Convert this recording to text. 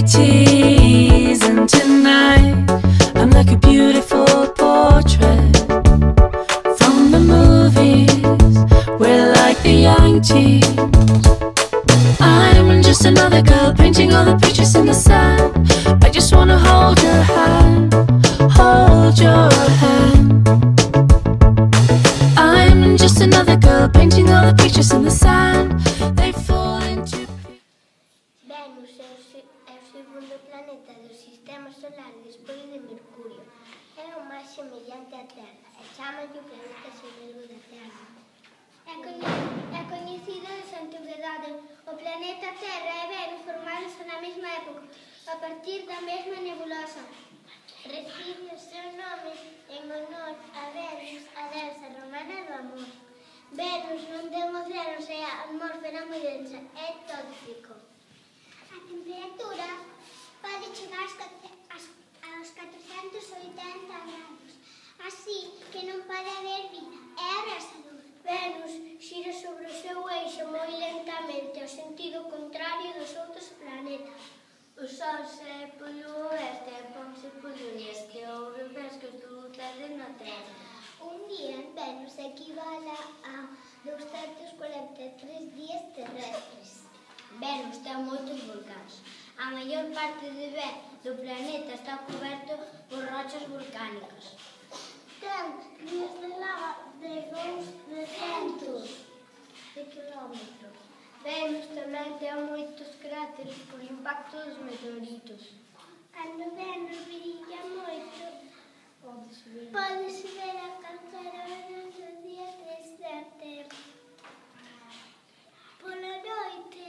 80s, and tonight I'm like a beautiful portrait from the movies. We're like the young teens. I'm just another girl painting all the pictures in the sand. I just wanna hold your hand, hold your hand. I'm just another girl painting all the pictures in the sand. They fall into Venus é o segundo planeta do sistema solar despois de Mercurio. É o máis semellante á Terra e chámanlle o planeta xemelgo da Terra. É coñecido desde a antigüedade. O planeta Terra e Venus formáronse na mesma época, a partir da mesma nebulosa. Recibe o seu nome en honor a Venus, a deusa romana do amor. Venus non ten océanos e a atmósfera moi densa, é tóxico. A temperatura pode chegar aos 480 graus, así que non pode haber vida, é abrasador. Venus xira sobre o seu eixo moi lentamente, ao sentido contrario dos outros planetas. O Sol se polo oeste e ponse polo este, ao revés que sucede na Terra. Un día en Venus equivale a 243 días terrestres. Venus ten moitos volcáns. A maior parte do planeta está coberto por rochas volcánicas. Ten ríos de lava de uns 300 de kilómetros. Venus tamén ten moitos cráteres por impacto dos meteoritos. Cando Venus brilla moito, pódese ver a calquera hora do día desde a Terra. Pola noite,